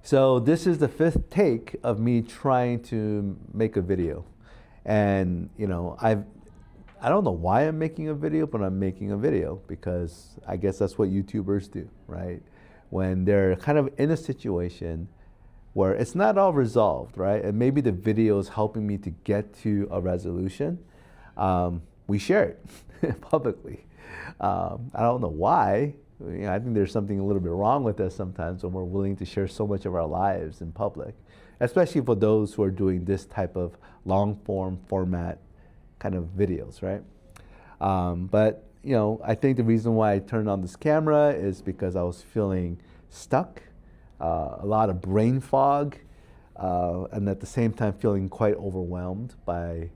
So this is the fifth take of me trying to make a video. And I don't know why I'm making a video, but I'm making a video because I guess that's what YouTubers do, right? When they're kind of in a situation where it's not all resolved, right? And maybe the video is helping me to get to a resolution. We share it publicly. I don't know why. I think there's something a little bit wrong with us sometimes when we're willing to share so much of our lives in public, especially for those who are doing this type of long form format kind of videos, right? But I think the reason why I turned on this camera is because I was feeling stuck, a lot of brain fog, and at the same time feeling quite overwhelmed by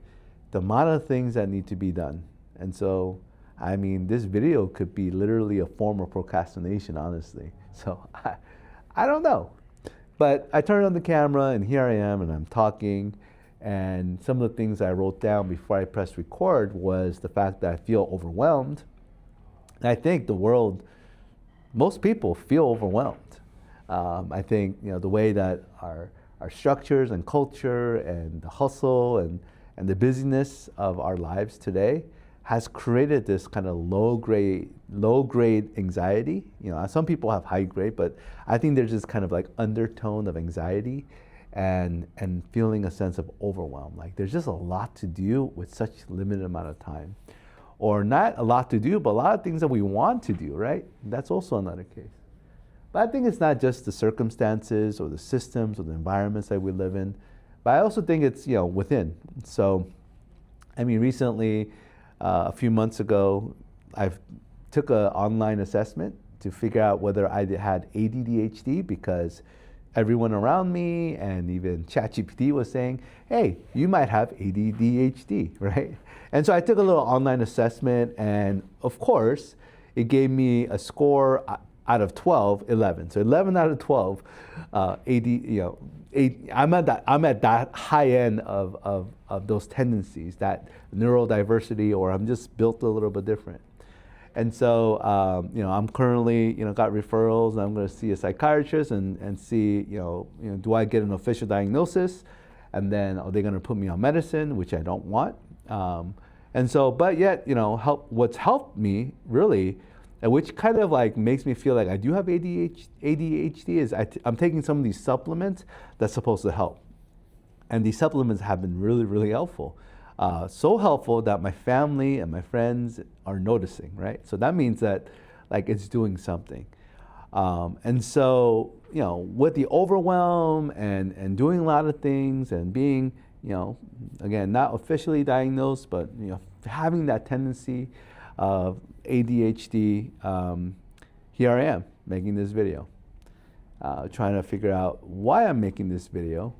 the amount of things that need to be done. And so, I mean, this video could be literally a form of procrastination, honestly. So I don't know. But I turned on the camera and here I am and I'm talking. And some of the things I wrote down before I pressed record was the fact that I feel overwhelmed. And I think the world, most people feel overwhelmed. I think the way that our structures and culture and the hustle and the busyness of our lives today has created this kind of low grade anxiety. Some people have high grade, but I think there's this kind of like undertone of anxiety and feeling a sense of overwhelm. Like there's just a lot to do with such limited amount of time. Or not a lot to do, but a lot of things that we want to do, right? That's also another case. But I think it's not just the circumstances or the systems or the environments that we live in, but I also think it's within. So, I mean, recently, a few months ago, I took an online assessment to figure out whether I had ADHD because everyone around me and even ChatGPT was saying, hey, you might have ADHD, right? And so I took a little online assessment and of course, it gave me a score out of 12, 11. So 11 out of 12, I'm at that high end of those tendencies, that neurodiversity, or I'm just built a little bit different. And so, I'm currently, got referrals, and I'm going to see a psychiatrist and see, do I get an official diagnosis, and then are they going to put me on medicine, which I don't want. And so, but yet, what's helped me really, and which kind of like makes me feel like I do have ADHD is I'm taking some of these supplements that's supposed to help. And these supplements have been really, really helpful. So helpful that my family and my friends are noticing, right? So that means that like it's doing something. And so, with the overwhelm and doing a lot of things and being, again, not officially diagnosed, but, having that tendency of ADHD, here I am making this video, trying to figure out why I'm making this video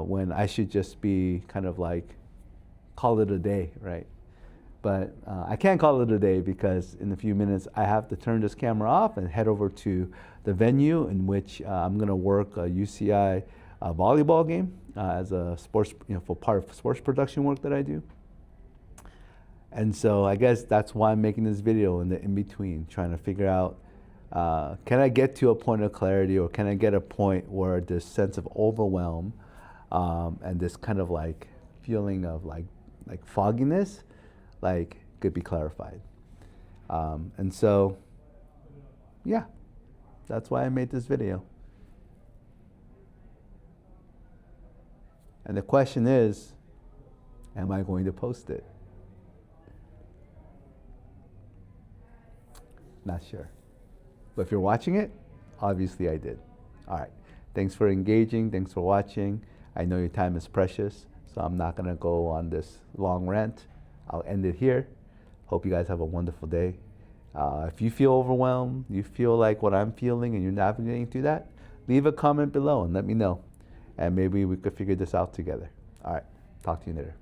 when I should just be kind of like, call it a day, right? But I can't call it a day because in a few minutes I have to turn this camera off and head over to the venue in which I'm going to work a UCI volleyball game as a sports, for part of sports production work that I do. And so I guess that's why I'm making this video in the in-between, trying to figure out, can I get to a point of clarity, or can I get a point where this sense of overwhelm and this kind of like feeling of like fogginess, like could be clarified. And so, yeah, that's why I made this video. And the question is, am I going to post it? Not sure. But if you're watching it, obviously I did. All right. Thanks for engaging. Thanks for watching. I know your time is precious, so I'm not going to go on this long rant. I'll end it here. Hope you guys have a wonderful day. If you feel overwhelmed, you feel like what I'm feeling and you're navigating through that, leave a comment below and let me know. And maybe we could figure this out together. All right. Talk to you later.